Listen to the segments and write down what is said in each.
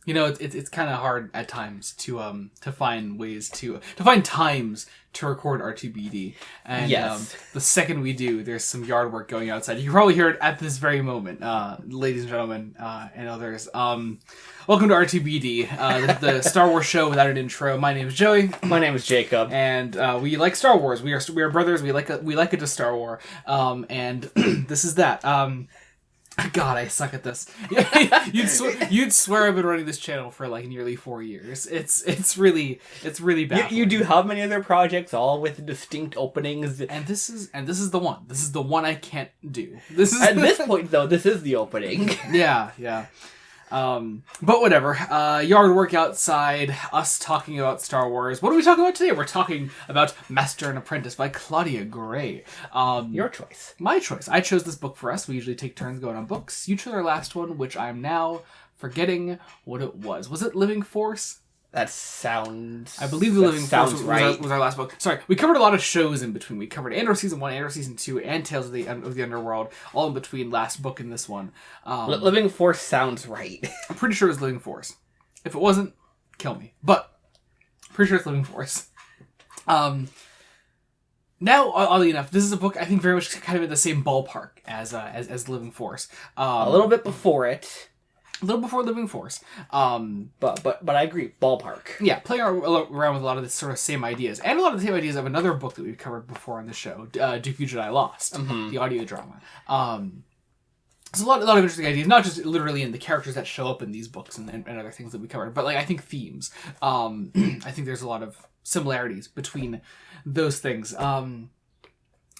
It's kind of hard at times to find ways to find times to record R2-BD. And Yes. The second we do, there's some yard work going outside. You can probably hear it at this very moment, ladies and gentlemen, and others. Welcome to R2-BD, the Star Wars show without an intro. My name is Joey. My name is Jacob. And we like Star Wars. We are brothers. We like it to Star Wars. And this is that. God, I suck at this. You'd swear I've been running this channel for like nearly 4 years. It's really bad. You do how many other projects, all with distinct openings? And this is the one. This is the one I can't do. This is at this point though. This is the opening. Yeah. But whatever. Yard work outside. Us talking about Star Wars. What are we talking about today? We're talking about Master and Apprentice by Claudia Gray. Your choice. My choice. I chose this book for us. We usually take turns going on books. You chose our last one, which I'm now forgetting what it was. Was it Living Force? That sounds... I believe The Living Force was right. our last book. Sorry, we covered a lot of shows in between. We covered Andor Season 1, Andor Season 2, and Tales of the Underworld, all in between last book and this one. Living Force sounds right. I'm pretty sure it was Living Force. If it wasn't, kill me. But, pretty sure it's Living Force. Now, oddly enough, this is a book I think very much kind of in the same ballpark as Living Force. A little bit before it. A little before Living Force. But I agree, ballpark. Yeah, playing around with a lot of the sort of same ideas. And a lot of the same ideas of another book that we've covered before on the show, Dooku, Jedi, Lost, the audio drama. There's a lot of interesting ideas, not just literally in the characters that show up in these books and other things that we covered, but like I think themes. I think there's a lot of similarities between those things.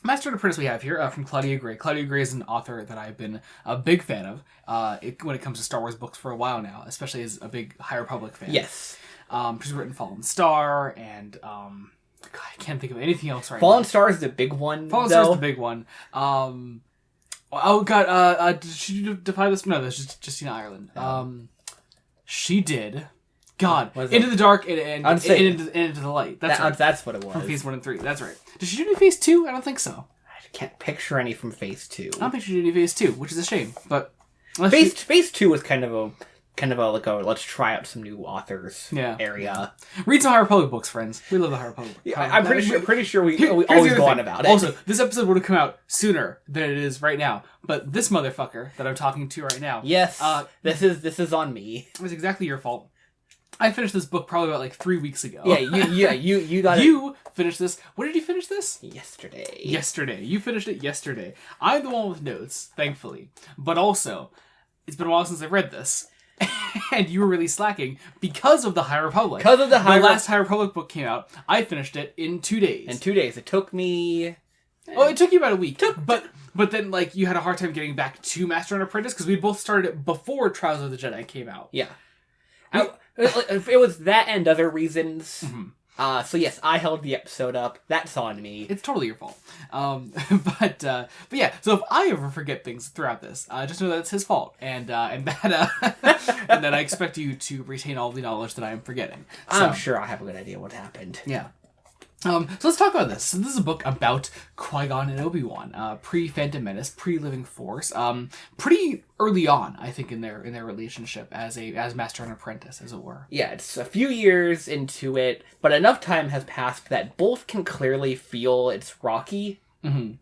Master and Apprentice we have here from Claudia Gray. Claudia Gray is an author that I've been a big fan of when it comes to Star Wars books for a while now, especially as a big High Republic fan. Yes. She's written Fallen Star and God, I can't think of anything else right Fallen now. Star is the big one. Fallen Star is the big one. Oh God, did she defy this? No, that's just Justina Ireland. She did. God, Into the Dark and into the Light. That's what it was. From Phase 1 and 3. That's right. Did she do any Phase 2? I don't think so. I can't picture any from Phase 2. I don't think she did any Phase 2, which is a shame. But Phase 2 was kind of a let's try out some new authors area. Read some High Republic books, friends. We love the High Republic. Yeah, I'm pretty sure we always go on about it. Also, this episode would have come out sooner than it is right now. But this motherfucker that I'm talking to right now. Yes. This is on me. It was exactly your fault. I finished this book probably about like 3 weeks ago. Yeah, you got it. You finished this. When did you finish this? Yesterday. You finished it yesterday. I'm the one with notes, thankfully. But also, it's been a while since I've read this. And you were really slacking because of the High Republic. The last High Republic book came out. I finished it in 2 days. In 2 days. It took me... Oh, it took you about a week. But then, like, you had a hard time getting back to Master and Apprentice because we both started it before Trials of the Jedi came out. Yeah. It was that and other reasons. Mm-hmm. So yes, I held the episode up. That's on me. It's totally your fault. But yeah. So if I ever forget things throughout this, just know that it's his fault, and that and that I expect you to retain all the knowledge that I am forgetting. So, I'm sure I have a good idea what happened. Yeah. So let's talk about this. So this is a book about Qui-Gon and Obi-Wan, pre-Phantom Menace, pre-Living Force, pretty early on, I think, in their relationship as Master and Apprentice, as it were. Yeah, it's a few years into it, but enough time has passed that both can clearly feel it's rocky. Mm-hmm.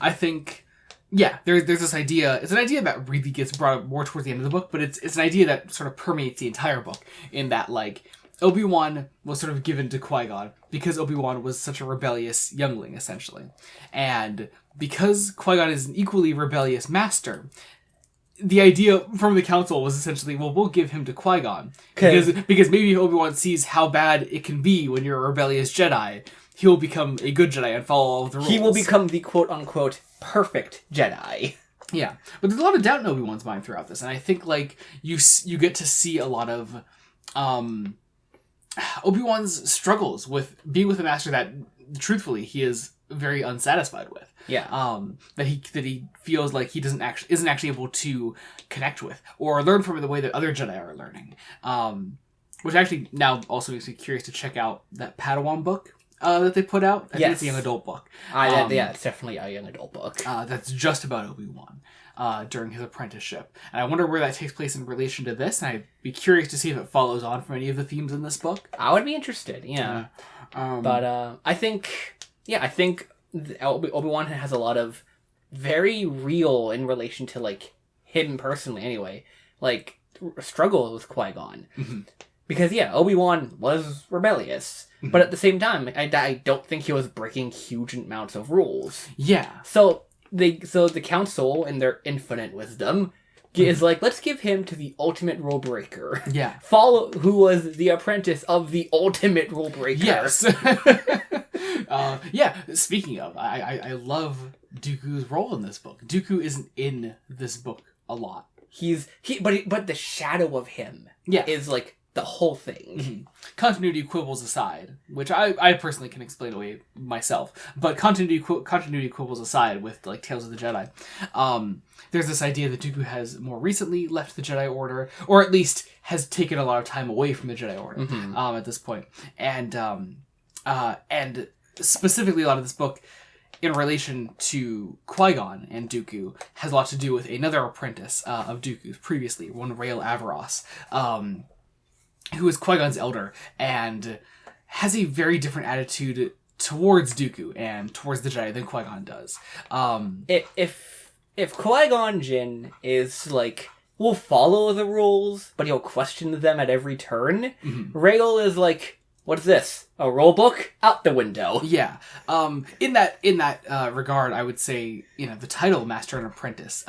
I think, yeah, there's this idea. It's an idea that really gets brought up more towards the end of the book, but it's an idea that sort of permeates the entire book in that, like, Obi-Wan was sort of given to Qui-Gon because Obi-Wan was such a rebellious youngling, essentially. And because Qui-Gon is an equally rebellious master, the idea from the council was essentially, well, we'll give him to Qui-Gon. Because maybe Obi-Wan sees how bad it can be when you're a rebellious Jedi. He'll become a good Jedi and follow all of the rules. He will become the quote-unquote perfect Jedi. Yeah. But there's a lot of doubt in Obi-Wan's mind throughout this. And I think, like, you get to see a lot of... Obi-Wan's struggles with being with a master that, truthfully, he is very unsatisfied with. Yeah. That he feels like he isn't actually able to connect with or learn from in the way that other Jedi are learning. Which actually now also makes me curious to check out that Padawan book that they put out. I think it's a young adult book. Yeah, it's definitely a young adult book. That's just about Obi-Wan. during his apprenticeship. And I wonder where that takes place in relation to this, and I'd be curious to see if it follows on from any of the themes in this book. I would be interested, yeah. But I think Obi-Wan has a lot of very real in relation to, like, him personally anyway, like, struggle with Qui-Gon. Mm-hmm. Because, yeah, Obi-Wan was rebellious, mm-hmm. but at the same time, I don't think he was breaking huge amounts of rules. Yeah. So the Council, in their infinite wisdom, is like, let's give him to the ultimate rule breaker. Yeah. Who was the apprentice of the ultimate rule breaker. Yes. Yeah, speaking of, I love Dooku's role in this book. Dooku isn't in this book a lot. But the shadow of him is like the whole thing. Mm-hmm. Continuity quibbles aside, which I personally can explain away myself, but continuity quibbles aside with, like, Tales of the Jedi, there's this idea that Dooku has more recently left the Jedi Order, or at least has taken a lot of time away from the Jedi Order, mm-hmm. At this point. And specifically a lot of this book, in relation to Qui-Gon and Dooku, has a lot to do with another apprentice of Dooku's previously, one Rael Averross, who is Qui-Gon's elder, and has a very different attitude towards Dooku and towards the Jedi than Qui-Gon does. If Qui-Gon Jinn is like, will follow the rules, but he'll question them at every turn, mm-hmm. Rael is like, what's this? A rule book? Out the window. Yeah. In that regard, I would say, the title Master and Apprentice,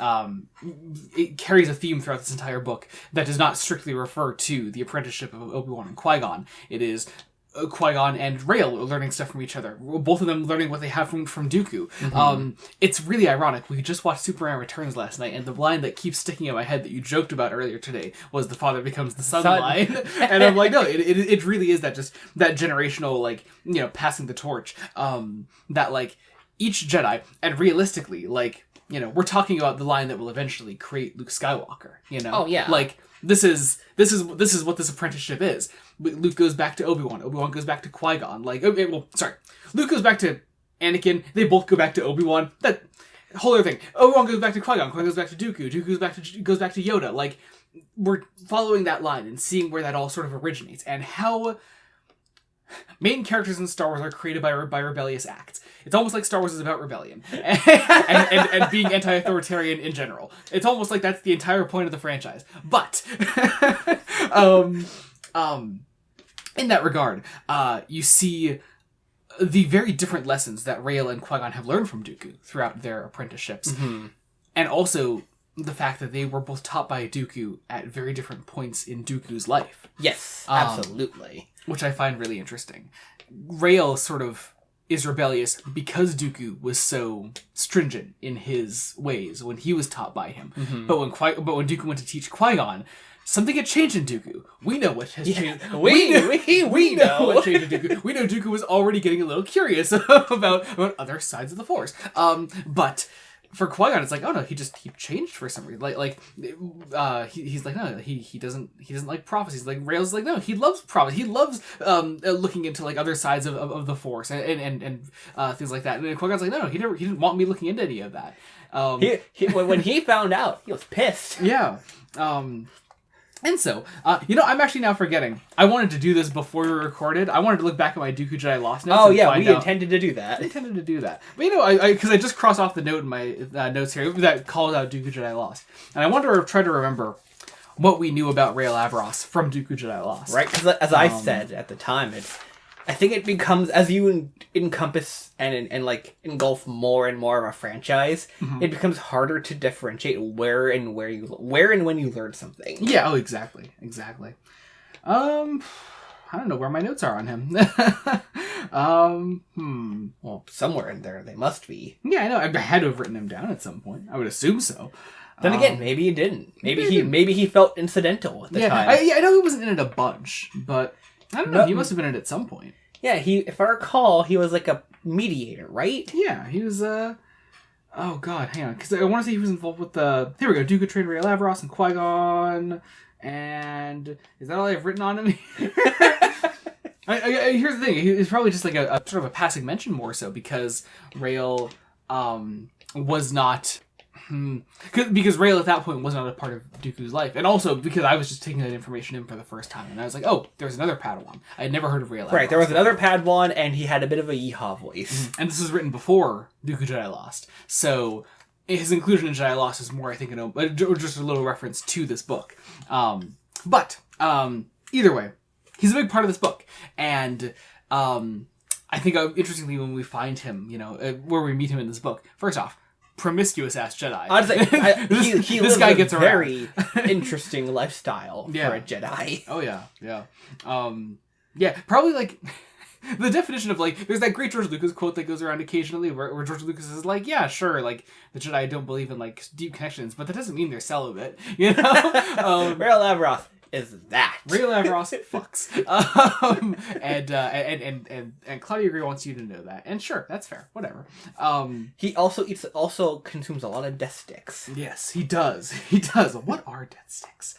it carries a theme throughout this entire book that does not strictly refer to the apprenticeship of Obi-Wan and Qui-Gon. It is Qui-Gon and Rael learning stuff from each other. Both of them learning what they have from Dooku. Mm-hmm. It's really ironic. We just watched Superman Returns last night, and the line that keeps sticking in my head that you joked about earlier today was the father becomes the son line. And I'm like, no, it really is that generational, like, passing the torch. That, like, each Jedi, and realistically, like, we're talking about the line that will eventually create Luke Skywalker, Oh, yeah. Like, this is what this apprenticeship is. Luke goes back to Obi-Wan. Obi-Wan goes back to Qui-Gon. Luke goes back to Anakin. They both go back to Obi-Wan. That whole other thing. Obi-Wan goes back to Qui-Gon. Qui-Gon goes back to Dooku. Dooku goes back to Yoda. Like, we're following that line and seeing where that all sort of originates and how main characters in Star Wars are created by rebellious acts. It's almost like Star Wars is about rebellion and being anti-authoritarian in general. It's almost like that's the entire point of the franchise. But in that regard, you see the very different lessons that Rael and Qui-Gon have learned from Dooku throughout their apprenticeships. Mm-hmm. And also the fact that they were both taught by Dooku at very different points in Dooku's life. Yes, absolutely. Which I find really interesting. Rael sort of is rebellious because Dooku was so stringent in his ways when he was taught by him. Mm-hmm. But when Dooku went to teach Qui-Gon, something had changed in Dooku. We know what has changed. We know what changed in Dooku. We know Dooku was already getting a little curious about other sides of the Force. But for Qui-Gon, it's like, oh no, he changed for some reason. He's like, no, he doesn't like prophecies. Like, Rael's like, no, he loves prophecy. He loves looking into, like, other sides of the Force and things like that. And then Qui-Gon's like, no, he didn't want me looking into any of that. When he found out, he was pissed. Yeah. And so, I'm actually now forgetting. I wanted to do this before we recorded. I wanted to look back at my Dooku Jedi Lost notes. Oh, yeah, we intended to do that. But, because I just crossed off the note in my notes here that called out Dooku Jedi Lost. And I try to remember what we knew about Rael Averross from Dooku Jedi Lost. Right, because as I said at the time, I think it becomes, as you encompass and engulf more and more of a franchise, mm-hmm. It becomes harder to differentiate where and when you learn something. Yeah. Oh, exactly. I don't know where my notes are on him. Well, somewhere in there they must be. Yeah, I know. I had to have written him down at some point. I would assume so. Then again, maybe he didn't. Maybe he felt incidental at the time. I know he wasn't in it a bunch, but I don't know. He must have been in it at some point. Yeah, if I recall, he was like a mediator, right? Yeah, he was, oh god, hang on, because I want to say he was involved with here we go, Dooku trained Rael Averross and Qui-Gon, and is that all I have written on him? Here's the thing, he's probably just like a sort of a passing mention more so, because Rael, was not, Because Rail at that point was not a part of Dooku's life. And also because I was just taking that information in for the first time. And I was like, oh, there's another Padawan. I had never heard of Rail. Right, there was another Padawan, and he had a bit of a yeehaw voice. And this was written before Dooku Jedi Lost. So his inclusion in Jedi Lost is more, I think, just a little reference to this book. But either way, he's a big part of this book. And I think, interestingly, when we find him, where we meet him in this book, first off, promiscuous-ass Jedi. I'd say he this guy gets a very interesting lifestyle for a Jedi. Oh, yeah, yeah. Yeah, probably, like, the definition of, like, there's that great George Lucas quote that goes around occasionally where George Lucas is like, yeah, sure, like, the Jedi don't believe in, like, deep connections, but that doesn't mean they're celibate, Rail Aberoth is that. Rail Aberoth fucks. And Claudia Gray wants you to know that. And sure, that's fair. Whatever. He also consumes a lot of death sticks. Yes, he does. He does. What are death sticks?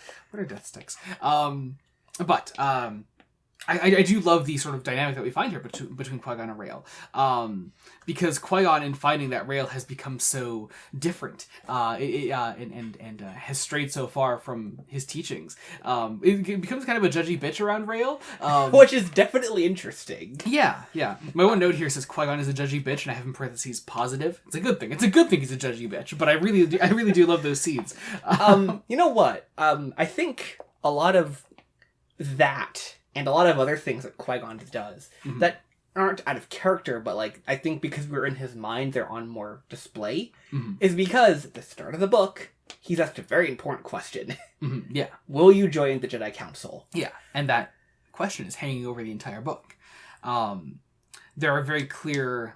I do love the sort of dynamic that we find here between Qui-Gon and Rail. Because Qui-Gon, in finding that Rail has become so different, and has strayed so far from his teachings, it becomes kind of a judgy bitch around Rail. Which is definitely interesting. Yeah, yeah. My one note here says Qui-Gon is a judgy bitch, and I have in parentheses positive. It's a good thing. It's a good thing he's a judgy bitch, but I really do love those scenes. You know what? I think a lot of that and a lot of other things that Qui-Gon does that aren't out of character, but, like, I think because we're in his mind, they're on more display, is because at the start of the book, he's asked a very important question. Yeah. Will you join the Jedi Council? Yeah, and that question is hanging over the entire book. There are very clear...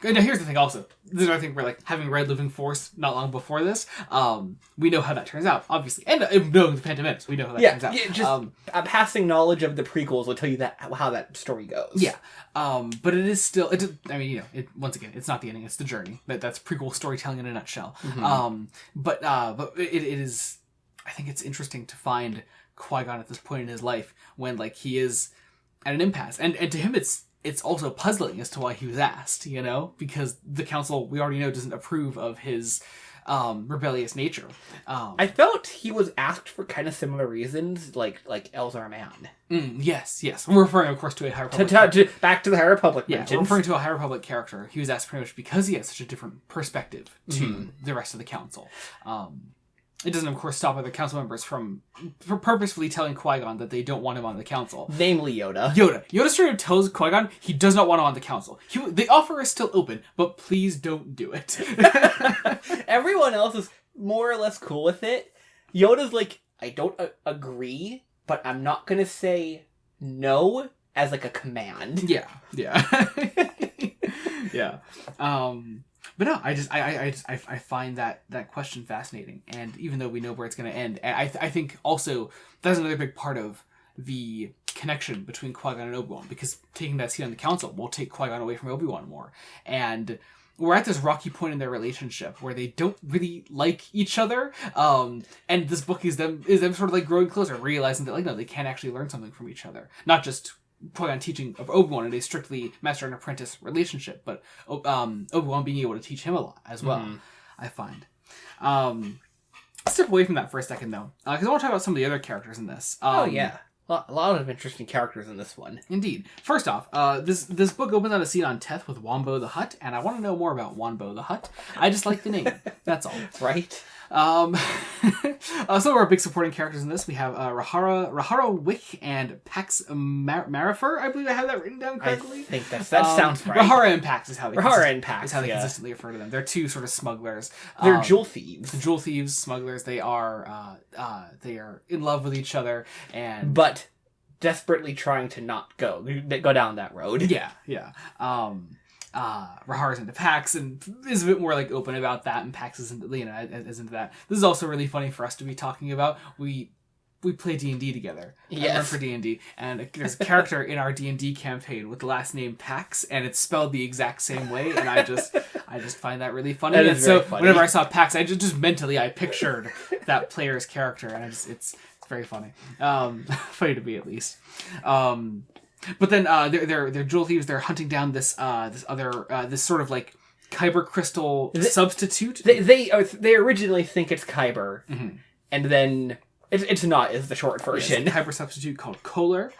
Now, here's the thing also. This is another thing where, like, having read Living Force not long before this, we know how that turns out, obviously. And knowing the Phantom Menace, we know how that turns out. Yeah, just a passing knowledge of the prequels will tell you how that story goes. Yeah. But it is still... once again, it's not the ending, it's the journey. That's prequel storytelling in a nutshell. But it is... I think it's interesting to find Qui-Gon at this point in his life when, like, he is at an impasse. And to him, it's also puzzling as to why he was asked, because the council, we already know, doesn't approve of his rebellious nature. I felt he was asked for kind of similar reasons, like Elzar Mann. Yes. We're referring, of course, to a High Republic. Back to the High Republic. Yeah, we're referring to a High Republic character. He was asked pretty much because he has such a different perspective to the rest of the council. It doesn't, of course, stop other council members from purposefully telling Qui-Gon that they don't want him on the council. Namely Yoda. Yoda straight up tells Qui-Gon he does not want him on the council. The offer is still open, but please don't do it. Everyone else is more or less cool with it. Yoda's like, I don't agree, but I'm not going to say no as, like, a command. Yeah. Yeah. But no, I find that question fascinating, and even though we know where it's going to end, I think also that's another big part of the connection between Qui-Gon and Obi-Wan, because taking that seat on the council will take Qui-Gon away from Obi-Wan more, and we're at this rocky point in their relationship where they don't really like each other, and this book is them sort of like growing closer, realizing that, like, no, they can actually learn something from each other, not just Qui-Gon teaching of Obi-Wan in a strictly master and apprentice relationship, but Obi-Wan being able to teach him a lot as well, I find. Let's step away from that for a second, though, because I want to talk about some of the other characters in this. A lot of interesting characters in this one. Indeed. First off, this book opens on a scene on Teth with Wombo the Hutt, and I want to know more about Wombo the Hutt. I just like the name. That's all. Right? Some of our big supporting characters in this, we have Rahara Wick and Pax Marifer. I believe I have that written down correctly. I think that sounds right. Rahara and Pax is how they consistently refer to them. They're two sort of smugglers. They're jewel thieves. Jewel thieves, smugglers. They are in love with each other, but desperately trying to not go down that road. Yeah. Rahara's into Pax and is a bit more, like, open about that, and Pax is into that. This is also really funny for us to be talking about. We play D&D together. Yes. I run for D&D, and there's a character in our D&D campaign with the last name Pax, and it's spelled the exact same way, and I just find that really funny. That is very funny. Whenever I saw Pax, I just mentally I pictured that player's character, and it's very funny. Funny to me, at least. But then they're jewel thieves. They're hunting down this sort of, like, Kyber crystal substitute. They originally think it's Kyber, Mm-hmm. and then it's not. Is the short version. Yes, a Kyber substitute called Kohler,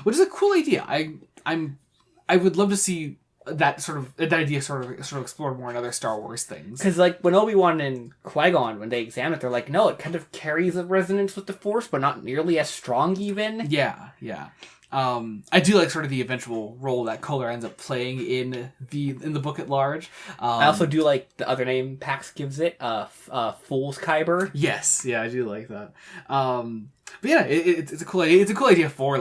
which is a cool idea. I would love to see that idea sort of explored more in other Star Wars things. Because like when Obi-Wan and Qui-Gon, when they examine it, they're like, no, it kind of carries a resonance with the Force, but not nearly as strong even. Yeah. I do like sort of the eventual role that Kohler ends up playing in the book at large. I also do like the other name Pax gives it, Fool's Kyber. Yes, yeah, I do like that. But yeah, it's a cool idea. It's a cool idea for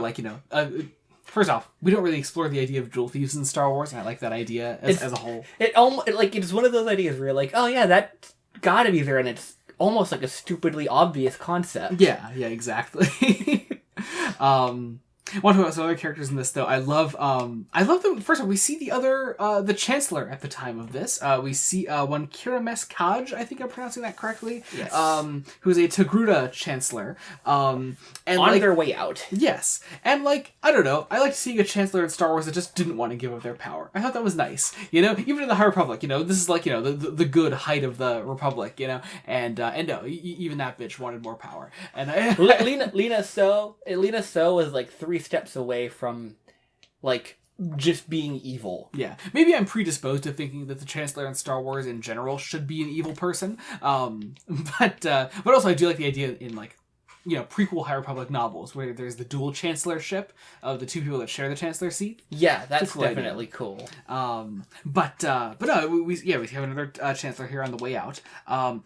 first off, we don't really explore the idea of jewel thieves in Star Wars, and I like that idea as a whole. It's one of those ideas where you're like, oh yeah, that gotta be there, and it's almost like a stupidly obvious concept. Yeah, exactly. One of some other characters in this, though, I love that. First of all, we see the Chancellor at the time of this. We see one Kirames Kaj, I think I'm pronouncing that correctly. Yes. Who's a Togruta Chancellor. And on their way out. Yes. And I don't know, I liked seeing a Chancellor in Star Wars that just didn't want to give up their power. I thought that was nice. Even in the High Republic, this is the good height of the Republic, and no, even that bitch wanted more power. And Lena So was like 3 steps away from just being evil. Yeah, maybe I'm predisposed to thinking that the Chancellor in Star Wars in general should be an evil person. But also I do like the idea in prequel High Republic novels where there's the dual chancellorship of the two people that share the chancellor seat. Yeah, that's definitely cool. But no, we have another chancellor here on the way out,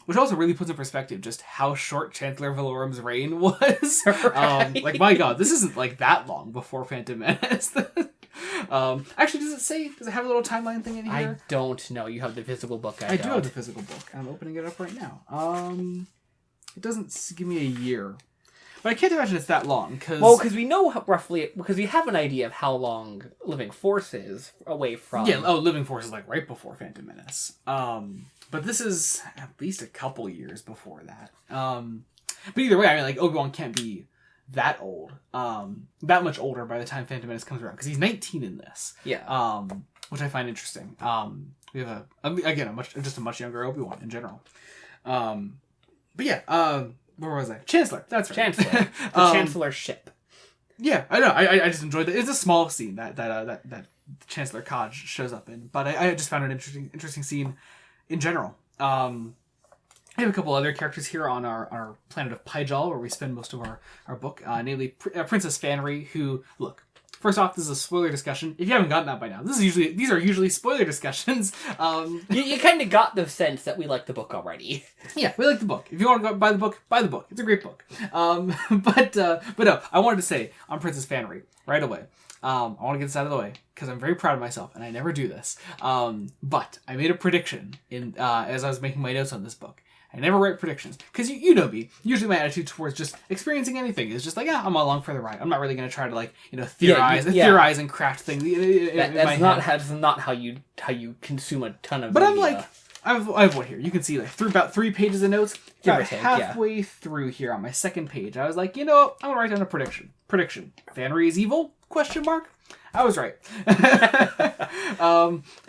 which also really puts in perspective just how short Chancellor Valorum's reign was. Right. My God, this isn't that long before Phantom Menace. Actually, does it have a little timeline thing in here? I don't know. You have the physical book. I do have the physical book. I'm opening it up right now. It doesn't give me a year. But I can't imagine it's that long, because we know roughly, because we have an idea of how long Living Force is away from... Yeah, Living Force is right before Phantom Menace. But this is at least a couple years before that. But either way, Obi-Wan can't be that old, that much older by the time Phantom Menace comes around, because he's 19 in this. Yeah. Which I find interesting. We have a much younger Obi-Wan in general. But yeah, where was I? Chancellor. That's right. Chancellor. The Chancellorship. Yeah, I know. I just enjoyed it. It's a small scene that Chancellor Kaj shows up in, but I just found it an interesting scene in general. I have a couple other characters here on our planet of Pyjal, where we spend most of our book, namely Princess Fanry, who, look, first off, this is a spoiler discussion. If you haven't gotten that by now, these are usually spoiler discussions. You kind of got the sense that we like the book already. Yeah, we like the book. If you want to go buy the book, buy the book. It's a great book. But no, I wanted to say on Princess Fanry right away. I want to get this out of the way because I'm very proud of myself, and I never do this. But I made a prediction as I was making my notes on this book. I never write predictions because you know me. Usually, my attitude towards just experiencing anything is just I'm along for the ride. I'm not really going to try to theorize and craft things. That's not how you consume a ton of. But media. I have one here. You can see through about 3 pages of notes. Halfway through here on my second page, I was like, I'm gonna write down a prediction. Fanry is evil? ? I was right.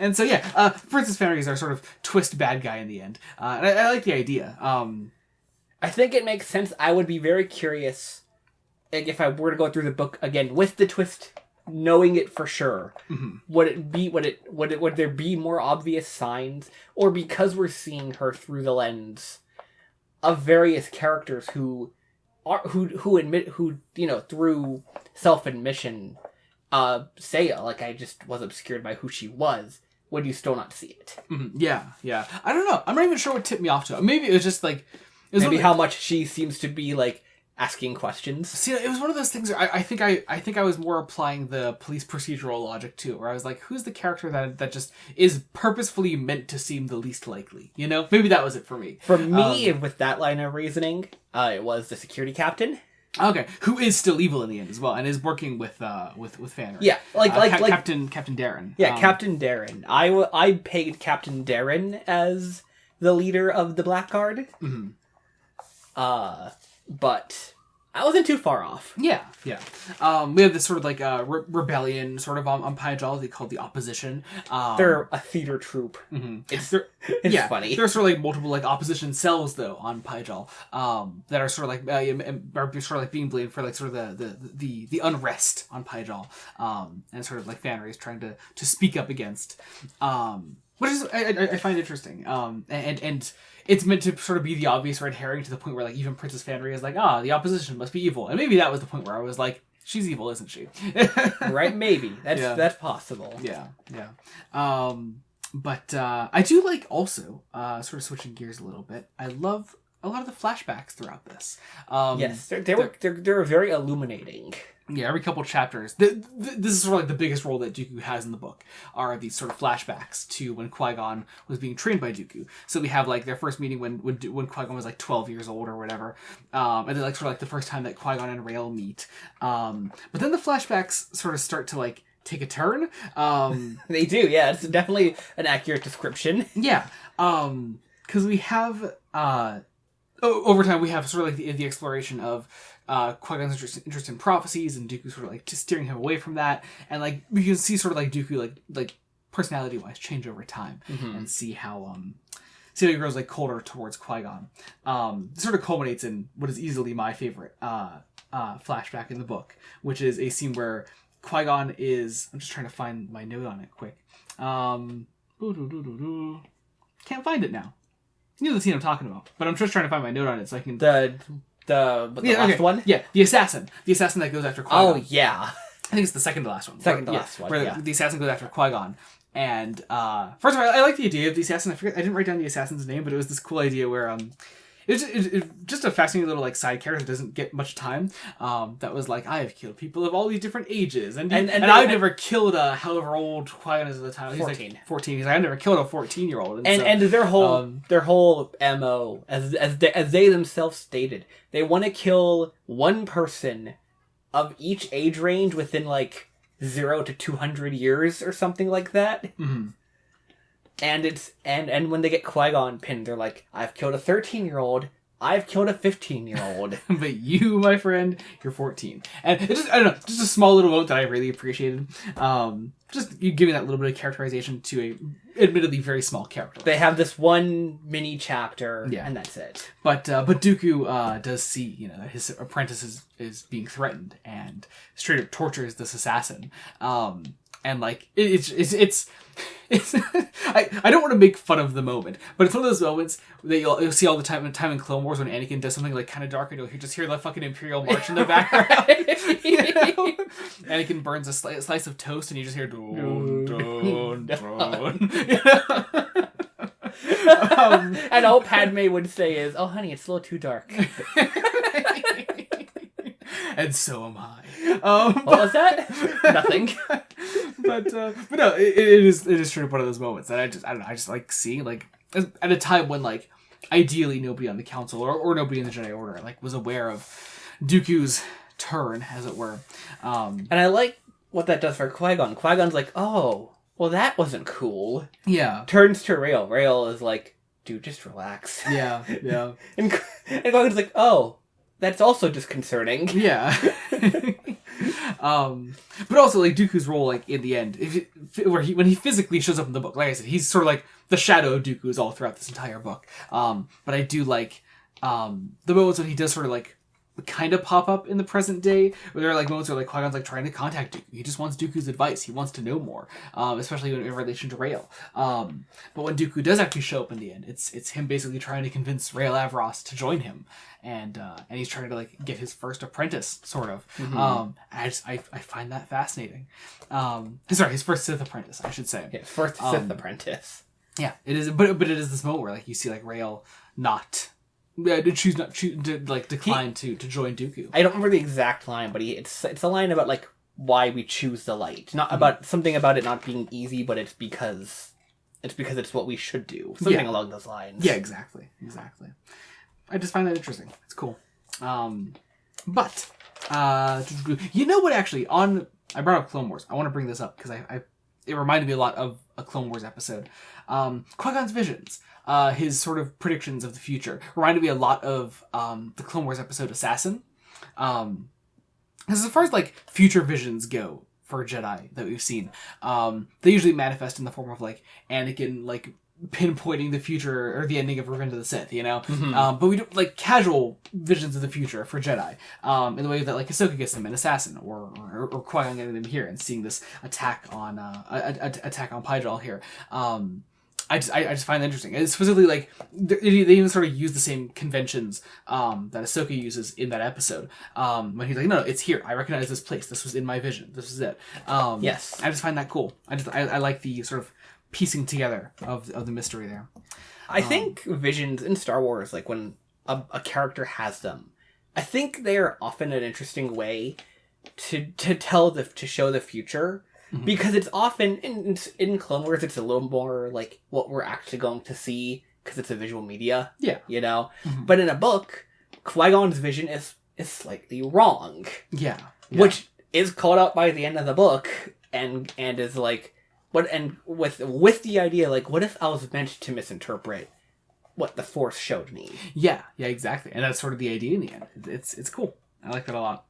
And so yeah, Princess Fanry is our sort of twist bad guy in the end. And I like the idea. I think it makes sense. I would be very curious if I were to go through the book again with the twist, knowing it for sure. Mm-hmm. Would there be more obvious signs, or because we're seeing her through the lens of various characters who through self-admission say I just was obscured by who she was, would you still not see it? Mm-hmm. Yeah. I don't know. I'm not even sure what tipped me off to it. Maybe it was just maybe how much she seems to be asking questions. See, it was one of those things where I think I was more applying the police procedural logic to it, where I was like, who's the character that just is purposefully meant to seem the least likely? Maybe that was it for me. For me, with that line of reasoning, it was the security captain. Okay, who is still evil in the end as well, and is working with Fanry. Yeah, Captain Darren. Yeah, Captain Darren. I pegged Captain Darren as the leader of the Blackguard. Mm-hmm. But I wasn't too far off. Yeah. We have this sort of like rebellion sort of on Pyjal. They called the Opposition. They're a theater troupe. Mm-hmm. It's funny. There's sort of like multiple like opposition cells though on Pyjal that are sort of like are sort of like being blamed for like sort of the unrest on Pyjal, and sort of like Fanry is trying to speak up against, which is I find interesting. And it's meant to sort of be the obvious red herring to the point where like even Princess Fanry is like, the opposition must be evil, and maybe that was the point where I was like, she's evil, isn't she? Right? Maybe that's possible. Yeah. But I do like also sort of switching gears a little bit. I love a lot of the flashbacks throughout this. Yes, they're very illuminating. Yeah, every couple chapters. This is sort of like the biggest role that Dooku has in the book, are these sort of flashbacks to when Qui-Gon was being trained by Dooku. So we have like their first meeting when Qui-Gon was like 12 years old or whatever. And then like sort of like the first time that Qui-Gon and Rael meet. But then the flashbacks sort of start to like take a turn. They do, yeah. It's definitely an accurate description. Yeah. Because we have... over time, we have sort of like the exploration of Qui-Gon's interest in prophecies, and Dooku sort of like just steering him away from that, and like we can see sort of like Dooku like personality wise change over time, and see how he grows like colder towards Qui-Gon. Sort of culminates in what is easily my favorite flashback in the book, which is a scene where Qui-Gon is... I'm just trying to find my note on it quick. Can't find it now. You know the scene I'm talking about, but I'm just trying to find my note on it so I can... The last one? Yeah, the assassin that goes after Qui-Gon. Oh, yeah. I think it's the second to last one. Last one, where the assassin goes after Qui-Gon. And, first of all, I like the idea of the assassin. I didn't write down the assassin's name, but it was this cool idea where, it's just a fascinating little like side character that doesn't get much time. That was like, I have killed people of all these different ages, and I've never killed however old Qui-Gon is at the time. 14. He's like 14. He's like, I've never killed a 14-year-old. And their whole MO, as they themselves stated, they want to kill one person of each age range within like 0 to 200 years or something like that. Mm-hmm. And it's and when they get Qui-Gon pinned, they're like, I've killed a 13-year-old, I've killed a 15-year-old. But you, my friend, you're 14. And it just, I don't know, just a small little note that I really appreciated. Just you giving that little bit of characterization to a admittedly very small character. They have this one mini chapter, and that's it. But Dooku does see, that his apprentice is being threatened and straight up tortures this assassin. And like it's I don't want to make fun of the moment, but it's one of those moments that you'll see all the time in Clone Wars when Anakin does something like kind of dark, and you'll just hear the fucking Imperial March in the background. Anakin burns a slice of toast, and you just hear dun, dun, dun. And all Padme would say is, "Oh, honey, it's a little too dark." And so am I. What was that? Nothing. But no, it is true one of those moments that I don't know, I just like seeing like at a time when like ideally nobody on the council or nobody in the Jedi Order like was aware of Dooku's turn, as it were. And I like what that does for Qui-Gon. Qui-Gon's like, oh, well that wasn't cool. Yeah. Turns to Rael. Rael is like, dude, just relax. Yeah. and Qui-Gon's like, oh, that's also disconcerting. Yeah. But also like Dooku's role like in the end, when he physically shows up in the book, like I said, he's sort of like the shadow of Dooku is all throughout this entire book. But I do like the moments when he does sort of like kind of pop up in the present day, where there are like moments where like Qui-Gon's like trying to contact Dooku. He just wants Dooku's advice. He wants to know more, especially in relation to Rael. But when Dooku does actually show up in the end, it's him basically trying to convince Rael Avros to join him, and he's trying to like get his first apprentice, sort of. Mm-hmm. I find that fascinating. Sorry, his first Sith apprentice, I should say. Yeah, first Sith apprentice. Yeah, it is, but it is this moment where like you see like Rael decline to join Dooku. I don't remember the exact line, but it's a line about like why we choose the light, not about something about it not being easy, but it's because it's what we should do, something along those lines. Yeah, exactly. I just find that interesting. It's cool. But you know what? Actually, I brought up Clone Wars. I want to bring this up because it reminded me a lot of a Clone Wars episode. Qui-Gon's visions. His sort of predictions of the future reminded me a lot of the Clone Wars episode Assassin. Because as far as like future visions go for Jedi that we've seen, they usually manifest in the form of like Anakin like pinpointing the future or the ending of Revenge of the Sith, you know. But we do like casual visions of the future for Jedi, in the way that like Ahsoka gets them in Assassin, or Qui-Gon getting them here and seeing this attack on Pijal here. I just find that interesting. And specifically, like, they even sort of use the same conventions that Ahsoka uses in that episode. When he's like, no, it's here. I recognize this place. This was in my vision. This is it. Yes. I just find that cool. I like the sort of piecing together of the mystery there. I think visions in Star Wars, like when a character has them, I think they are often an interesting way to show the future. Because it's often, in Clone Wars, it's a little more like what we're actually going to see, because it's a visual media. Yeah. You know? But in a book, Qui-Gon's vision is slightly wrong. Yeah. Which is called out by the end of the book, and is like, with the idea, like, what if I was meant to misinterpret what the Force showed me? Yeah, exactly. And that's sort of the idea in the end. It's cool. I like that a lot.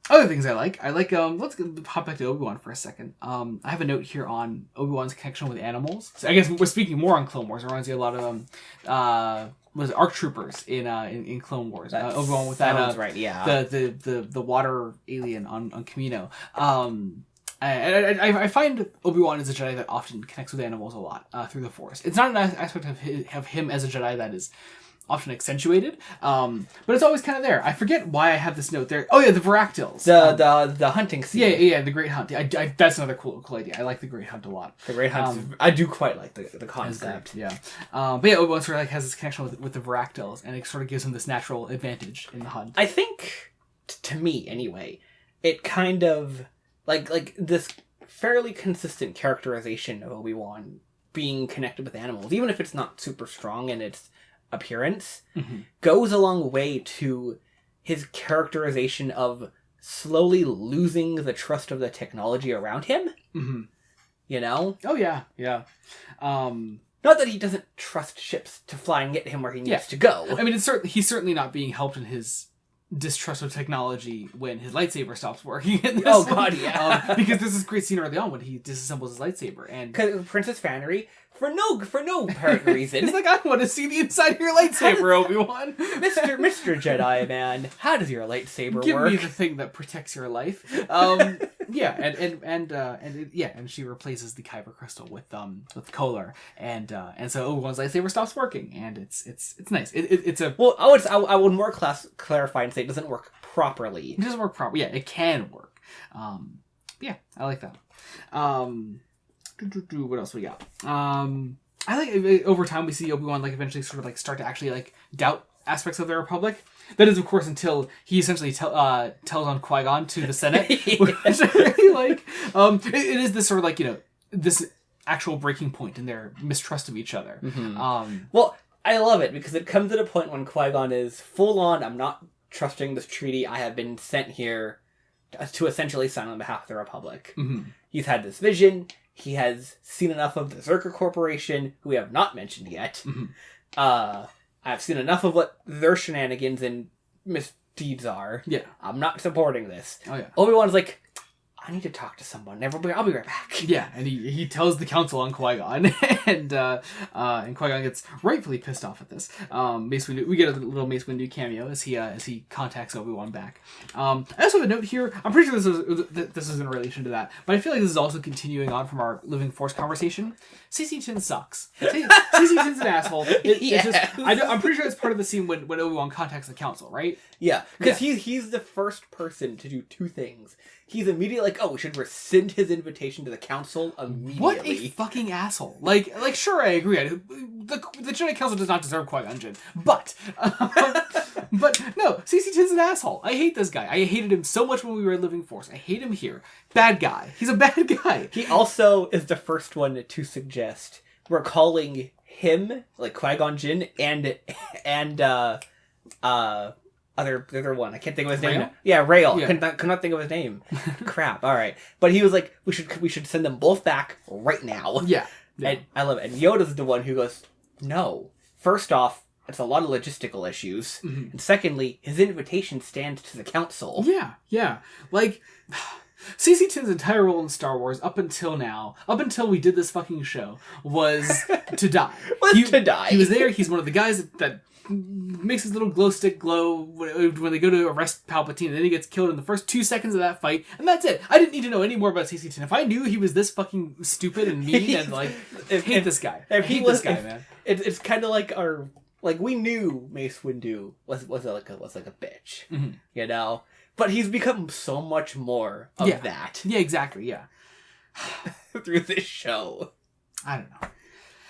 Other things I like, let's hop back to Obi-Wan for a second. I have a note here on Obi-Wan's connection with animals. So I guess we're speaking more on Clone Wars. It reminds me a lot of, was it ARC Troopers in Clone Wars? Obi-Wan with that, right, yeah. The water alien on Kamino. I find Obi-Wan is a Jedi that often connects with animals a lot, through the Force. It's not an aspect of him as a Jedi that is often accentuated, but it's always kind of there. I forget why I have this note there. Oh yeah, the Varactyls. The hunting scene. Yeah, the Great Hunt. That's another cool idea. I like the Great Hunt a lot. The Great Hunt. I do quite like the concept. Yeah. But yeah, Obi-Wan sort of like has this connection with the Varactyls, and it sort of gives him this natural advantage in the hunt. I think, to me anyway, it kind of like this fairly consistent characterization of Obi-Wan being connected with animals, even if it's not super strong in its appearance, goes a long way to his characterization of slowly losing the trust of the technology around him. You know? Oh yeah. Not that he doesn't trust ships to fly and get him where he needs to go. I mean, he's certainly not being helped in his distrust of technology when his lightsaber stops working in this one. God, yeah. Because there's this great scene early on when he disassembles his lightsaber, and Princess Fannery, for no apparent reason, he's like, I want to see the inside of your lightsaber, Obi-Wan. Mr. Jedi man, how does your lightsaber Give work? me the thing that protects your life. And she replaces the kyber crystal with Kohler, and so Obi-Wan's lightsaber stops working, and it's nice. It's a well, I would more clarify and say it doesn't work properly. It doesn't work properly. Yeah, it can work. Yeah, I like that. What else we got? I like over time we see Obi-Wan like eventually sort of like start to actually like doubt aspects of the Republic. That is, of course, until he essentially tells on Qui-Gon to the Senate, which I really like. It is this sort of like, you know, this actual breaking point in their mistrust of each other. Well, I love it because it comes at a point when Qui-Gon is full on, I'm not trusting this treaty. I have been sent here to essentially sign on behalf of the Republic. He's had this vision. He has seen enough of the Zerker Corporation, who we have not mentioned yet. I've seen enough of what their shenanigans and misdeeds are. Yeah. I'm not supporting this. Oh, yeah. Obi-Wan's like, I need to talk to someone. I'll be right back. Yeah, and he tells the council on Qui-Gon, and Qui-Gon gets rightfully pissed off at this. Mace Windu, we get a little Mace Windu cameo as he contacts Obi-Wan back. I also have a note here. I'm pretty sure this is in relation to that, but I feel like this is also continuing on from our Living Force conversation. CC Tin sucks. CC Tin's an asshole. It's just, I'm pretty sure it's part of the scene when Obi-Wan contacts the council, right? Yeah, because he's the first person to do two things. He's immediately like, oh, we should rescind his invitation to the council immediately. What a fucking asshole. Like, sure, I agree. The Jedi Council does not deserve Qui-Gon Jinn. But no, CC Tin's an asshole. I hate this guy. I hated him so much when we were in Living Force. I hate him here. Bad guy. He's a bad guy. He also is the first one to suggest we're calling him, like Qui-Gon Jinn, and other one. I can't think of his name. Yeah, Rael. Yeah. Could not think of his name. Crap. All right. But he was like, we should send them both back right now. Yeah. And I love it. And Yoda's the one who goes, no. First off, it's a lot of logistical issues. And secondly, his invitation stands to the council. Yeah. Like, CC10's entire role in Star Wars up until now, up until we did this fucking show, was to die. To die. He was there. He's one of the guys that makes his little glow stick glow when they go to arrest Palpatine, and then he gets killed in the first 2 seconds of that fight, and that's it. I didn't need to know any more about CC10. If I knew he was this fucking stupid and mean and like, hate this guy. This guy, man. It's kind of like we knew Mace Windu was like a bitch, you know, but he's become so much more of that. Yeah, exactly. Yeah, through this show. I don't know.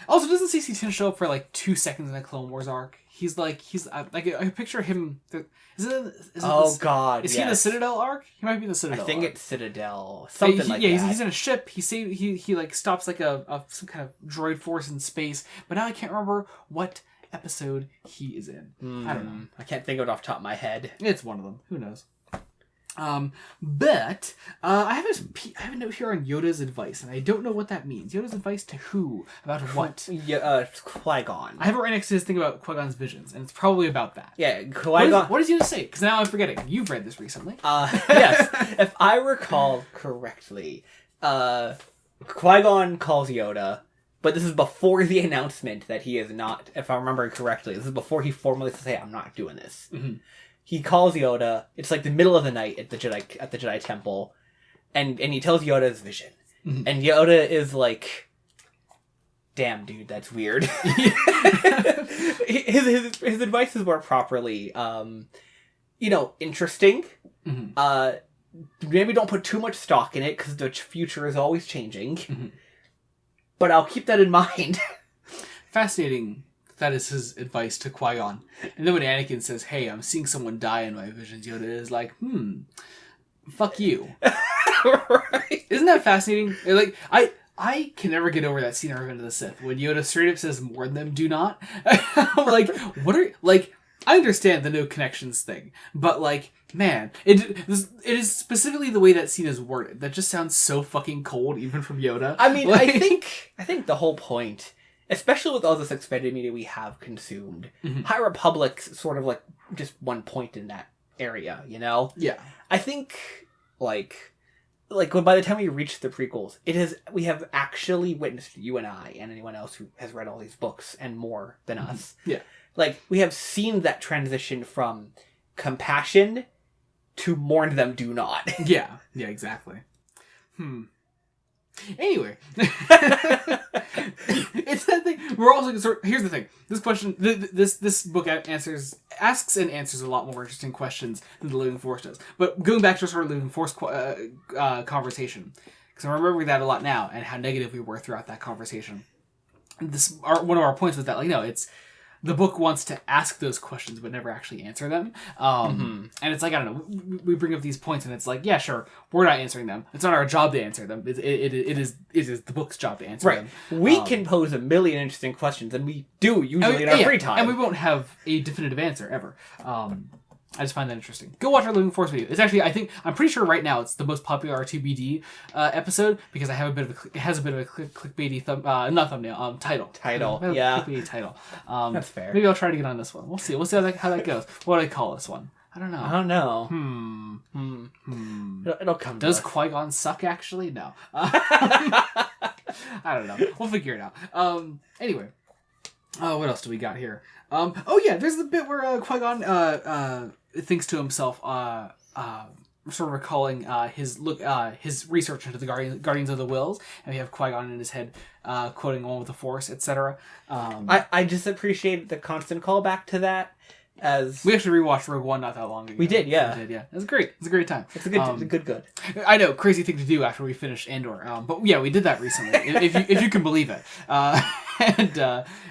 Also, doesn't CC10 show up for like 2 seconds in a Clone Wars arc? He's like I picture him. Is he in the Citadel arc? He might be in the Citadel. I think arc. It's Citadel, something like that. Yeah, he's in a ship. He like stops like some kind of droid force in space. But now I can't remember what episode he is in. I don't know. I can't think of it off the top of my head. It's one of them. Who knows? But I have a note here on Yoda's advice, and I don't know what that means. Yoda's advice to who? About what? Qui-Gon. I have it right next to his thing about Qui-Gon's visions, and it's probably about that. Yeah, Qui-Gon. What does Yoda say? Because now I'm forgetting. You've read this recently. Yes. If I recall correctly, Qui-Gon calls Yoda, but this is before the announcement that he is not, if I remember correctly, this is before he formally says, hey, I'm not doing this. He calls Yoda. It's like the middle of the night at the Jedi Temple, and he tells Yoda his vision, and Yoda is like, "Damn, dude, that's weird." his advice is more properly, interesting. Maybe don't put too much stock in it because the future is always changing. But I'll keep that in mind. Fascinating. That is his advice to Qui-Gon. And then when Anakin says, hey, I'm seeing someone die in my visions, Yoda is like, fuck you. Right. Isn't that fascinating? Like, I can never get over that scene in Revenge of the Sith when Yoda straight up says, warn them, do not. I'm like, what are... Like, I understand the no connections thing, but like, man, it is specifically the way that scene is worded. That just sounds so fucking cold, even from Yoda. I mean, like, I think the whole point... Especially with all this expanded media we have consumed. High Republic's sort of like just one point in that area, you know? Yeah. I think, like when by the time we reach the prequels, we have actually witnessed, you and I, and anyone else who has read all these books and more than us. Yeah. Like, we have seen that transition from compassion to mourn them do not. Yeah, exactly. Anyway, it's that thing. We're also here's the thing. This question, this book asks and answers a lot more interesting questions than the Living Force does. But going back to sort of Living Force conversation, because I'm remembering that a lot now and how negative we were throughout that conversation. One of our points was that, like, no, it's the book wants to ask those questions but never actually answer them. And it's like, I don't know, we bring up these points and it's like, yeah, sure, we're not answering them. It's not our job to answer them. It is the book's job to answer them. We can pose a million interesting questions, and we do usually in our free time. And we won't have a definitive answer ever. I just find that interesting. Go watch our Living Force video. It's actually, I'm pretty sure right now it's the most popular R2-BD episode because it has a bit of a clickbaity title. Clickbaity title. That's fair. Maybe I'll try to get on this one. We'll see how that goes. What do I call this one? I don't know. It'll come. Does Qui-Gon suck? Actually, no. I don't know. We'll figure it out. Anyway. What else do we got here? There's the bit where Qui-Gon thinks to himself, sort of recalling his research into the Guardians of the Wills, and we have Qui-Gon in his head quoting One with the Force, etc. I just appreciate the constant callback to that. As we actually rewatched Rogue One not that long ago. We did, yeah. It was great. It's a great time. It's a good. I know, crazy thing to do after we finished Andor. But yeah, we did that recently, if you can believe it. And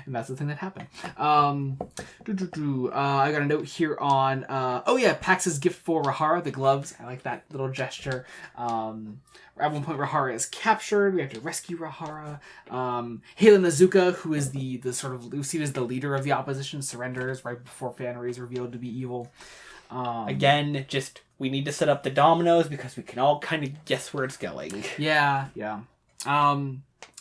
that's the thing that happened. I got a note here on Pax's gift for Rahara, the gloves. I like that little gesture. At one point, Rahara is captured. We have to rescue Rahara. Halen Azuka, who is the sort of seen as the leader of the opposition, surrenders right before Fanray is revealed to be evil. Again, just we need to set up the dominoes because we can all kind of guess where it's going. Yeah.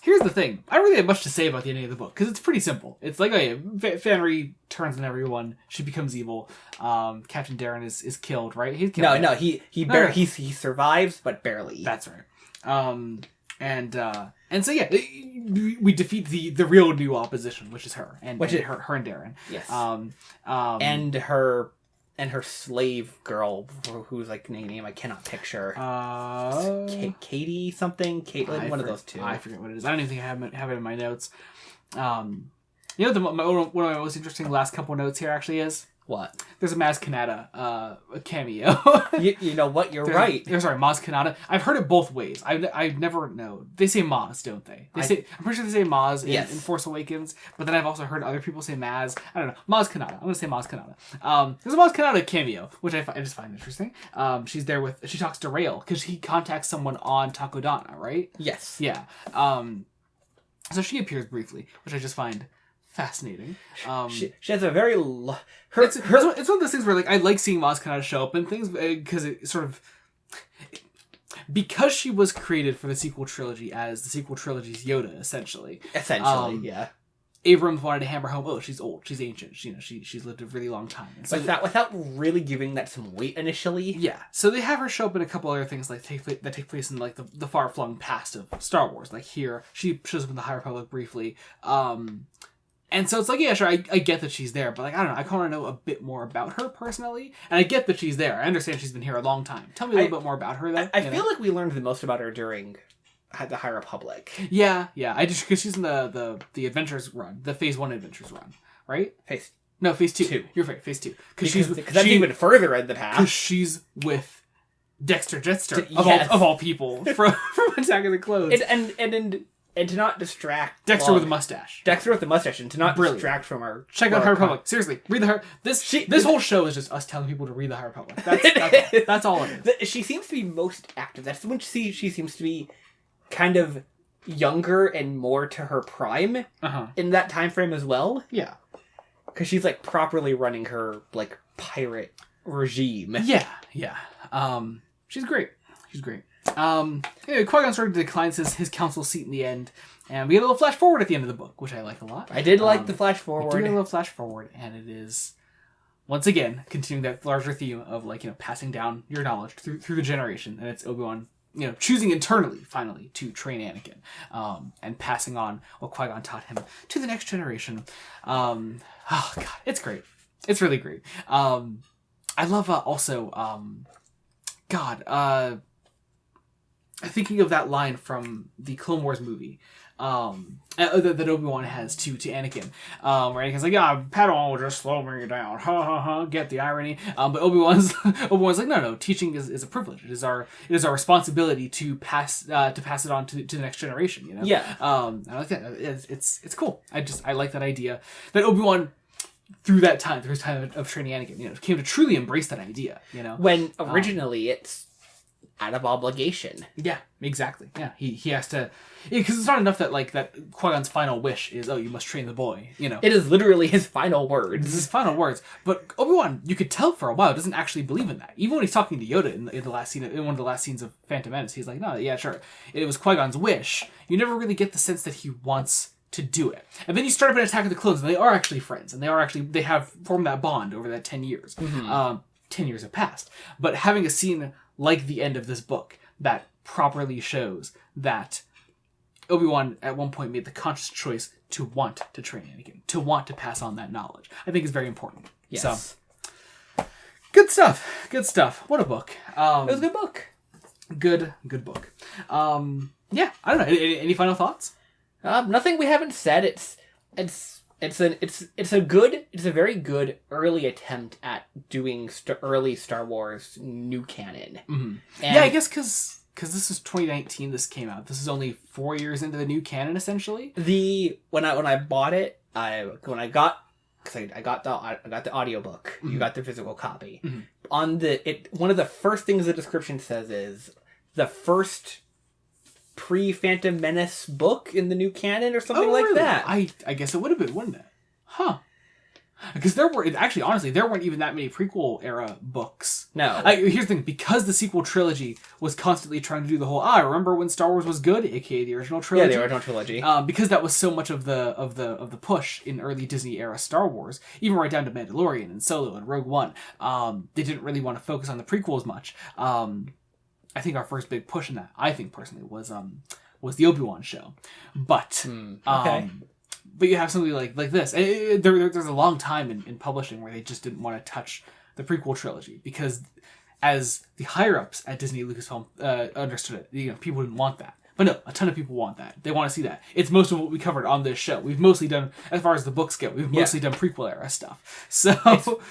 Here's the thing. I don't really have much to say about the ending of the book, because it's pretty simple. It's like, Fanry turns on everyone. She becomes evil. Captain Darren is killed, right? He's killed. No, he survives, but barely. That's right. And so yeah, we defeat the real new opposition, which is her, and her and Darren. Yes. And her slave girl, who's like a name I cannot picture. Katie something, Caitlin, one of those two. I forget what it is. I don't even think I have it in my notes. One of my most interesting last couple notes here actually is what? There's a Maz Kanata a cameo. you know what? You're right. Sorry, Maz Kanata. I've heard it both ways. I've never know. They say Maz, don't they? I'm pretty sure they say Maz in Force Awakens, but then I've also heard other people say Maz. I don't know. Maz Kanata. I'm gonna say Maz Kanata. There's a Maz Kanata cameo, which I just find interesting. She talks to Rael because he contacts someone on Takodana, right? Yes. Yeah. So she appears briefly, which I just find fascinating. She has a very it's one of those things where like I like seeing Maz Kanata show up and things because it sort of, because she was created for the sequel trilogy as the sequel trilogy's Yoda essentially, yeah. Abrams wanted to hammer home, she's old, she's ancient, she's lived a really long time. And so without really giving that some weight initially. Yeah, so they have her show up in a couple other things like that take place in like the far flung past of Star Wars. Like here, she shows up in the High Republic briefly. And so it's like, yeah, sure, I get that she's there, but like, I don't know, I want to know a bit more about her personally. And I get that she's there. I understand she's been here a long time. Tell me a little bit more about her, though. I feel like we learned the most about her during the High Republic. Yeah. I just, because she's in the Adventures run, the Phase 1 Adventures run, right? Phase 2. You're right, Phase 2. Because that's even further in the past. Because she's with Dexter Jetster, of all people, from Attack of the Clones. And to not distract Dexter with a mustache. And to not distract from our... Check out High Republic. Seriously, read this whole show is just us telling people to read the High Republic. That's all it is. She seems to be most active. That's when she seems to be kind of younger and more to her prime in that time frame as well. Yeah. Because she's like properly running her like pirate regime. Yeah. She's great. Anyway, Qui-Gon sort of declines his council seat in the end, and we get a little flash forward at the end of the book, which I like a lot. I did like the flash forward. We do get a little flash forward, and it is once again continuing that larger theme of passing down your knowledge through the generation, and it's Obi-Wan choosing internally finally to train Anakin, and passing on what Qui-Gon taught him to the next generation. Oh god, it's great. It's really great. I love also thinking of that line from the Clone Wars movie that Obi-Wan has to Anakin, where Anakin's like, "Yeah, Padawan will just slow me down." Ha ha ha! Get the irony? But Obi-Wan's like, "No. Teaching is a privilege. It is our responsibility to pass it on to the next generation." Yeah. I like that. It's cool. I like that idea that Obi-Wan, through his time of training Anakin, came to truly embrace that idea. When originally it's out of obligation. Yeah, exactly. Yeah, he has to, because it's not enough that Qui-Gon's final wish is, you must train the boy. It is literally his final words. It's his final words. But Obi-Wan, you could tell for a while, doesn't actually believe in that. Even when he's talking to Yoda in the last scene, in one of the last scenes of Phantom Menace, he's like, "No, yeah, sure, it was Qui-Gon's wish." You never really get the sense that he wants to do it. And then you start up an Attack of the Clones, and they are actually friends, and they have formed that bond over that 10 years. 10 years have passed. But having a scene like the end of this book that properly shows that Obi-Wan at one point made the conscious choice to want to train Anakin, to want to pass on that knowledge, I think is very important. Yes. So, good stuff. What a book. It was a good book. Good book. Yeah, I don't know. Any final thoughts? Nothing we haven't said. It's a very good early attempt at doing early Star Wars new canon. Mm-hmm. I guess because this is 2019. This came out. This is only 4 years into the new canon, essentially. When I bought it, I got the audiobook. Mm-hmm. You got the physical copy. Mm-hmm. One of the first things the description says is the first pre-Phantom Menace book in the new canon or something like really? that. I guess it would have been, wouldn't it? Huh. Because honestly, there weren't even that many prequel era books. No. Here's the thing, because the sequel trilogy was constantly trying to do the whole, remember when Star Wars was good, aka the original trilogy? Yeah, the original trilogy. Because that was so much of the push in early Disney era Star Wars, even right down to Mandalorian and Solo and Rogue One, they didn't really want to focus on the prequels much. I think our first big push in that, I think personally, was the Obi-Wan show. But but you have something like this. There's a long time in publishing where they just didn't want to touch the prequel trilogy because, as the higher ups at Disney Lucasfilm understood it, people didn't want that. But no, a ton of people want that. They want to see that. It's most of what we covered on this show. We've mostly done, as far as the books go, we've mostly done prequel era stuff. So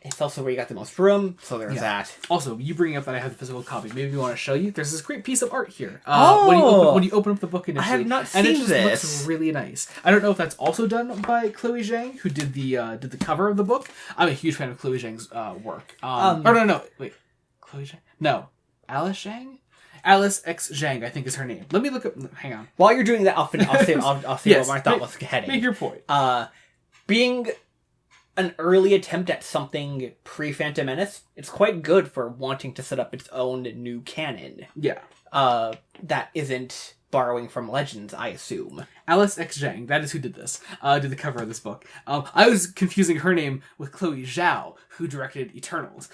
it's also where you got the most room, so there's that. Also, you bringing up that I have the physical copy, maybe we want to show you. There's this great piece of art here. Oh! When you open up the book initially. I have not seen this. And it just this. looks really nice. I don't know if that's also done by Chloe Zhang, who did the cover of the book. I'm a huge fan of Chloe Zhang's work. No, wait. Chloe Zhang? No. Alice Zhang? Alice X Zhang, I think is her name. Let me look up. Hang on. While you're doing that, I'll see Yes, what my thought was heading. Make your point. Being an early attempt at something pre-Phantom Menace, it's quite good for wanting to set up its own new canon. Yeah. That isn't borrowing from Legends, I assume. Alice X Zhang, that is who did this. Did the cover of this book. I was confusing her name with Chloe Zhao, who directed Eternals.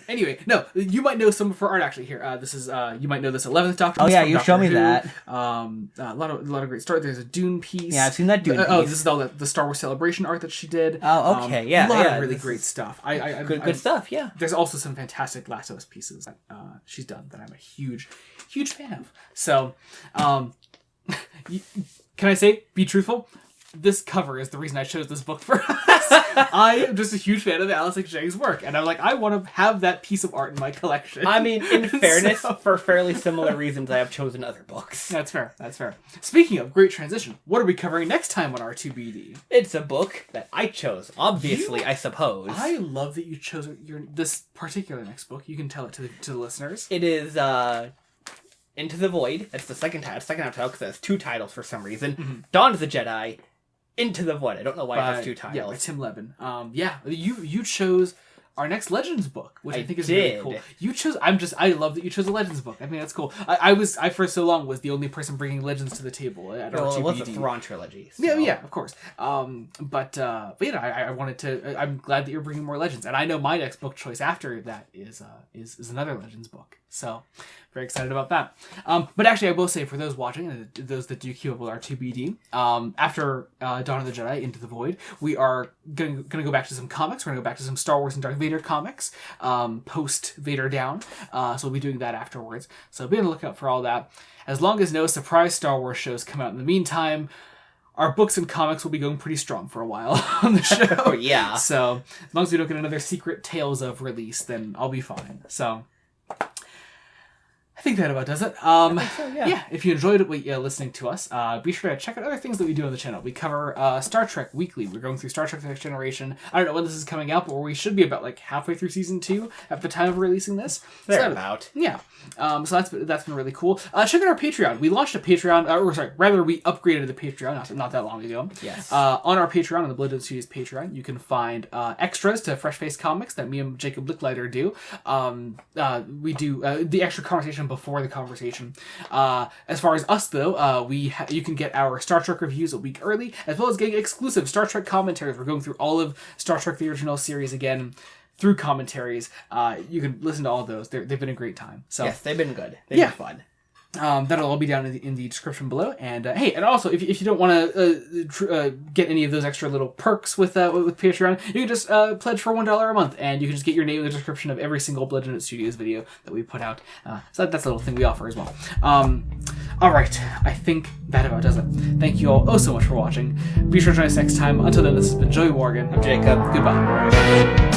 Anyway, no, you might know some of her art actually here. This is you might know this 11th Doctor. Oh yeah, you show me that. A lot of great story. There's a Dune piece. Yeah, I've seen that Dune piece. Oh, this is all the Star Wars Celebration art that she did. Oh, okay, yeah, a lot of really great stuff. Good stuff. Yeah. There's also some fantastic Last of Us pieces that she's done that I'm a huge fan of. So, can I say, be truthful? This cover is the reason I chose this book for us. I am just a huge fan of Alice X Zhang's work, and I'm like, I want to have that piece of art in my collection. I mean, in fairness, for fairly similar reasons, I have chosen other books. That's fair. Speaking of great transition, what are we covering next time on R2-BD? It's a book that I chose, obviously, I suppose. I love that you chose this particular next book. You can tell it to the listeners. It is Into the Void. That's the second title, because it has two titles for some reason. Mm-hmm. Dawn of the Jedi. Into the Void. I don't know why it has two titles. Yeah, by Tim Levin. You chose our next Legends book, which I think is really cool. You chose. I love that you chose a Legends book. I mean, that's cool. I for so long was the only person bringing Legends to the table at R2-BD. It was the Thrawn trilogy. So. Yeah, of course. But I wanted to. I'm glad that you're bringing more Legends, and I know my next book choice after that is another Legends book. So. Very excited about that. But actually, I will say, for those watching, and those that do keep up with R2-BD, after Dawn of the Jedi, Into the Void, we are going to go back to some comics. We're going to go back to some Star Wars and Darth Vader comics, post Vader Down. So we'll be doing that afterwards. So be on the lookout for all that. As long as no surprise Star Wars shows come out in the meantime, our books and comics will be going pretty strong for a while on the show. Yeah. So as long as we don't get another secret Tales of release, then I'll be fine. So... I think that about does it. Yeah, if you enjoyed listening to us, be sure to check out other things that we do on the channel. We cover Star Trek weekly. We're going through Star Trek The Next Generation. I don't know when this is coming out, but we should be about halfway through season 2 at the time of releasing this. Thereabout. Yeah. So that's been really cool. Check out our Patreon. We launched a Patreon, we upgraded the Patreon not that long ago. Yes. On our Patreon, on the Blood Studios Patreon, you can find extras to Fresh Face Comics that me and Jacob Licklider do. We do the extra conversation before the conversation. As far as us, though, you can get our Star Trek reviews a week early, as well as getting exclusive Star Trek commentaries. We're going through all of Star Trek the Original Series again through commentaries. You can listen to all of those. They've been a great time. So yes, they've been good. They've been fun. That'll all be down in the description below. And hey, and also if you don't want to get any of those extra little perks with Patreon, you can just pledge for $1 a month, and you can just get your name in the description of every single Blood Studios video that we put out. So that's a little thing we offer as well. All right, I think that about does it. Thank you all so much for watching. Be sure to join us next time. Until then, this has been Joey Morgan. I'm Jacob. Goodbye.